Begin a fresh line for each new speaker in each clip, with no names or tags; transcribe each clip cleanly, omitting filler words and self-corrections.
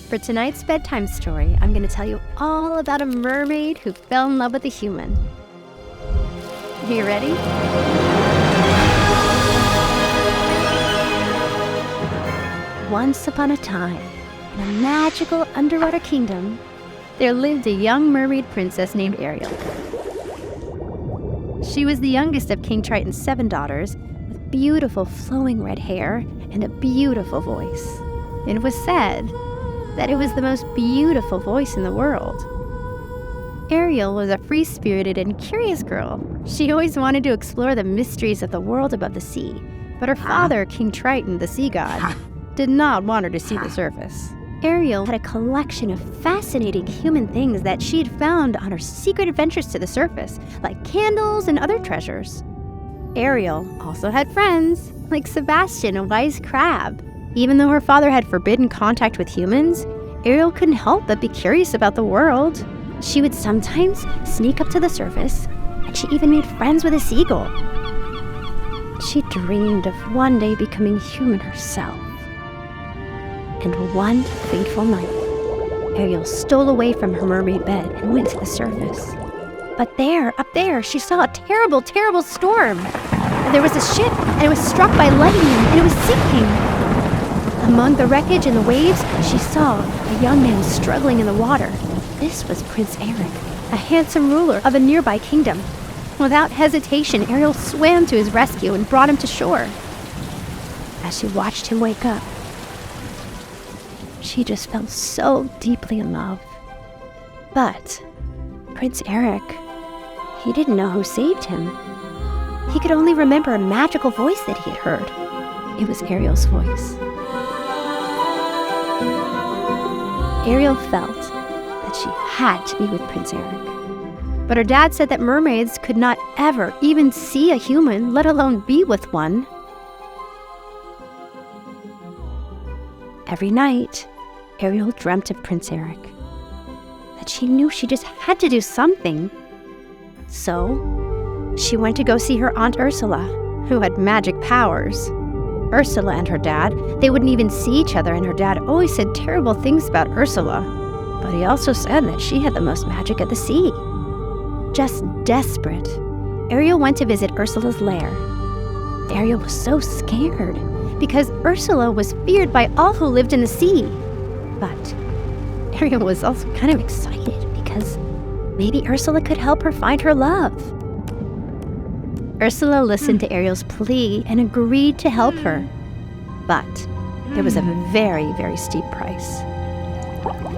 For tonight's bedtime story, I'm going to tell you all about a mermaid who fell in love with a human. Are you ready? Once upon a time, in a magical underwater kingdom, there lived a young mermaid princess named Ariel. She was the youngest of King Triton's 7 daughters, with beautiful flowing red hair and a beautiful voice. It was said that it was the most beautiful voice in the world. Ariel was a free-spirited and curious girl. She always wanted to explore the mysteries of the world above the sea, but her father, King Triton, the sea god, did not want her to see the surface. Ariel had a collection of fascinating human things that she had found on her secret adventures to the surface, like candles and other treasures. Ariel also had friends, like Sebastian, a wise crab. Even though her father had forbidden contact with humans, Ariel couldn't help but be curious about the world. She would sometimes sneak up to the surface, and she even made friends with a seagull. She dreamed of one day becoming human herself. And one fateful night, Ariel stole away from her mermaid bed and went to the surface. But up there, she saw a terrible, terrible storm. And there was a ship, and it was struck by lightning, and it was sinking. Among the wreckage and the waves, she saw a young man struggling in the water. This was Prince Eric, a handsome ruler of a nearby kingdom. Without hesitation, Ariel swam to his rescue and brought him to shore. As she watched him wake up, she just fell so deeply in love. But Prince Eric, he didn't know who saved him. He could only remember a magical voice that he had heard. It was Ariel's voice. Ariel felt that she had to be with Prince Eric. But her dad said that mermaids could not ever even see a human, let alone be with one. Every night, Ariel dreamt of Prince Eric. But she knew she just had to do something. So, she went to go see her Aunt Ursula, who had magic powers. Ursula and her dad, they wouldn't even see each other, and her dad always said terrible things about Ursula. But he also said that she had the most magic at the sea. Just desperate, Ariel went to visit Ursula's lair. Ariel was so scared because Ursula was feared by all who lived in the sea. But Ariel was also kind of excited because maybe Ursula could help her find her love. Ursula listened to Ariel's plea and agreed to help her. But there was a very, very steep price.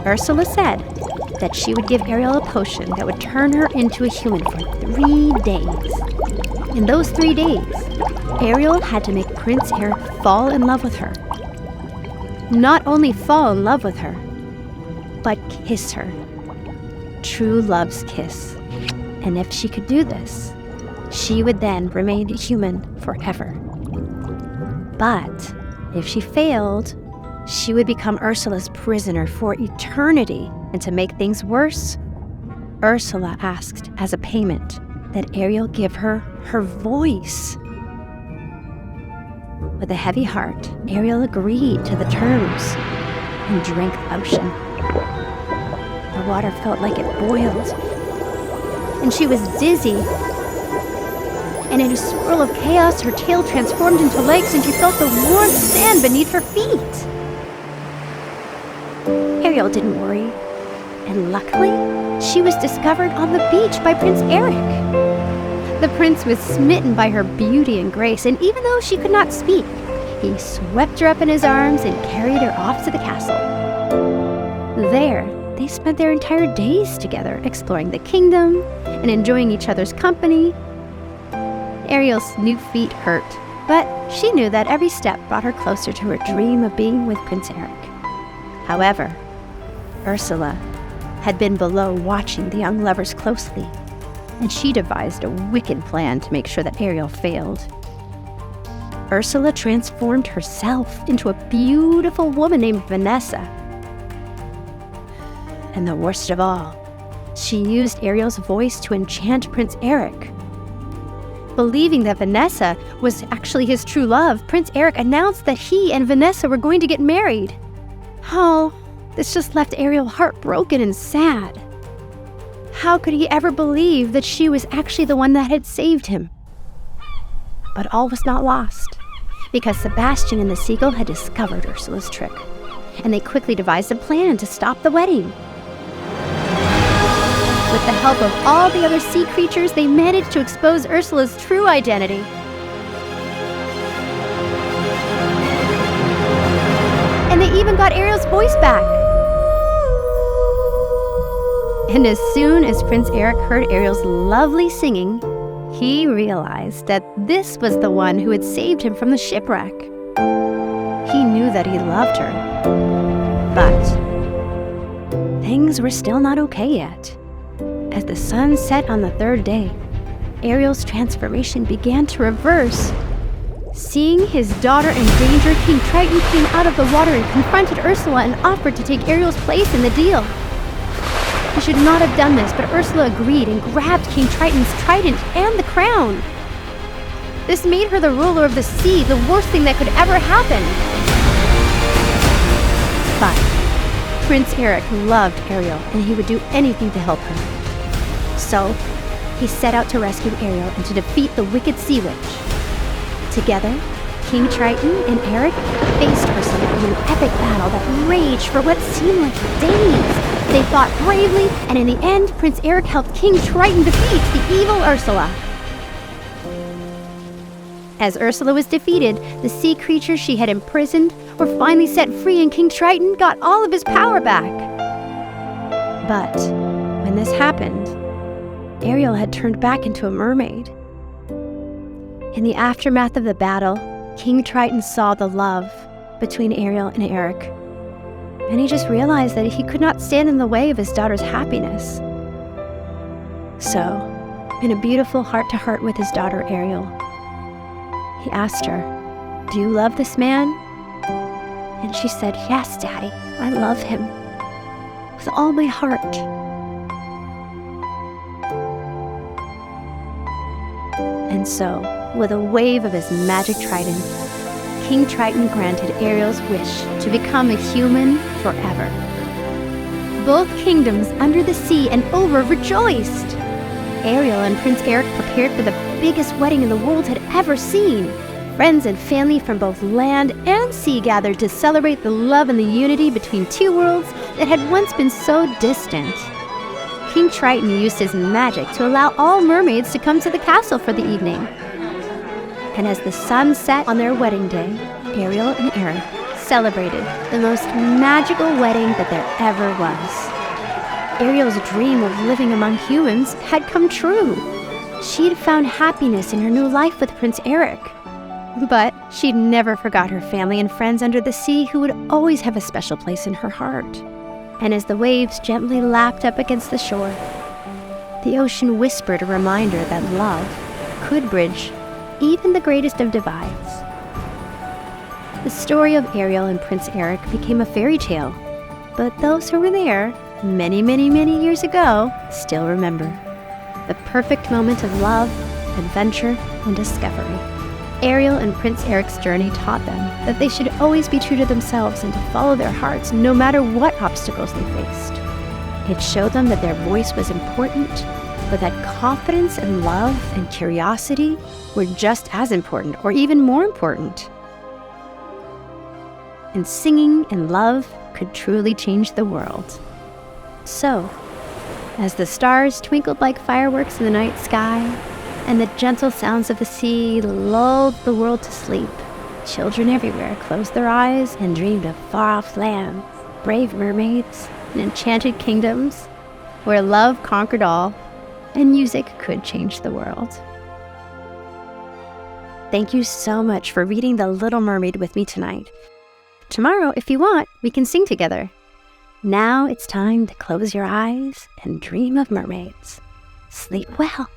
Ursula said that she would give Ariel a potion that would turn her into a human for 3 days. In those 3 days, Ariel had to make Prince Eric fall in love with her. Not only fall in love with her, but kiss her. True love's kiss. And if she could do this, she would then remain human forever. But if she failed, she would become Ursula's prisoner for eternity. And to make things worse, Ursula asked as a payment that Ariel give her her voice. With a heavy heart, Ariel agreed to the terms and drank the potion. The water felt like it boiled, and she was dizzy. And in a swirl of chaos, her tail transformed into legs, and she felt the warm sand beneath her feet. Ariel didn't worry, and luckily, she was discovered on the beach by Prince Eric. The prince was smitten by her beauty and grace, and even though she could not speak, he swept her up in his arms and carried her off to the castle. There, they spent their entire days together, exploring the kingdom and enjoying each other's company. Ariel's new feet hurt, but she knew that every step brought her closer to her dream of being with Prince Eric. However, Ursula had been below watching the young lovers closely, and she devised a wicked plan to make sure that Ariel failed. Ursula transformed herself into a beautiful woman named Vanessa. And the worst of all, she used Ariel's voice to enchant Prince Eric. Believing that Vanessa was actually his true love, Prince Eric announced that he and Vanessa were going to get married. Oh, This just left Ariel heartbroken and sad. How could he ever believe that she was actually the one that had saved him? But all was not lost, because Sebastian and the seagull had discovered Ursula's trick, and they quickly devised a plan to stop the wedding. With the help of all the other sea creatures, they managed to expose Ursula's true identity. And they even got Ariel's voice back. And as soon as Prince Eric heard Ariel's lovely singing, he realized that this was the one who had saved him from the shipwreck. He knew that he loved her, but things were still not okay yet. As the sun set on the third day, Ariel's transformation began to reverse. Seeing his daughter in danger, King Triton came out of the water and confronted Ursula and offered to take Ariel's place in the deal. He should not have done this, but Ursula agreed and grabbed King Triton's trident and the crown. This made her the ruler of the sea, the worst thing that could ever happen. But Prince Eric loved Ariel, and he would do anything to help her. So he set out to rescue Ariel and to defeat the wicked sea witch. Together, King Triton and Eric faced Ursula in an epic battle that raged for what seemed like days. They fought bravely, and in the end, Prince Eric helped King Triton defeat the evil Ursula. As Ursula was defeated, the sea creatures she had imprisoned were finally set free, and King Triton got all of his power back. But when this happened, Ariel had turned back into a mermaid. In the aftermath of the battle, King Triton saw the love between Ariel and Eric, and he just realized that he could not stand in the way of his daughter's happiness. So, in a beautiful heart-to-heart with his daughter Ariel, he asked her, "Do you love this man?" And she said, "Yes, Daddy, I love him with all my heart." And so, with a wave of his magic trident, King Triton granted Ariel's wish to become a human forever. Both kingdoms under the sea and over rejoiced. Ariel and Prince Eric prepared for the biggest wedding the world had ever seen. Friends and family from both land and sea gathered to celebrate the love and the unity between two worlds that had once been so distant. King Triton used his magic to allow all mermaids to come to the castle for the evening. And as the sun set on their wedding day, Ariel and Eric celebrated the most magical wedding that there ever was. Ariel's dream of living among humans had come true. She'd found happiness in her new life with Prince Eric. But she'd never forgot her family and friends under the sea, who would always have a special place in her heart. And as the waves gently lapped up against the shore, the ocean whispered a reminder that love could bridge even the greatest of divides. The story of Ariel and Prince Eric became a fairy tale, but those who were there many, many, many years ago still remember the perfect moment of love, adventure, and discovery. Ariel and Prince Eric's journey taught them that they should always be true to themselves and to follow their hearts no matter what obstacles they faced. It showed them that their voice was important, but that confidence and love and curiosity were just as important, or even more important. And singing and love could truly change the world. So, as the stars twinkled like fireworks in the night sky, and the gentle sounds of the sea lulled the world to sleep, children everywhere closed their eyes and dreamed of far-off lands, brave mermaids, and enchanted kingdoms where love conquered all and music could change the world. Thank you so much for reading The Little Mermaid with me tonight. Tomorrow, if you want, we can sing together. Now it's time to close your eyes and dream of mermaids. Sleep well.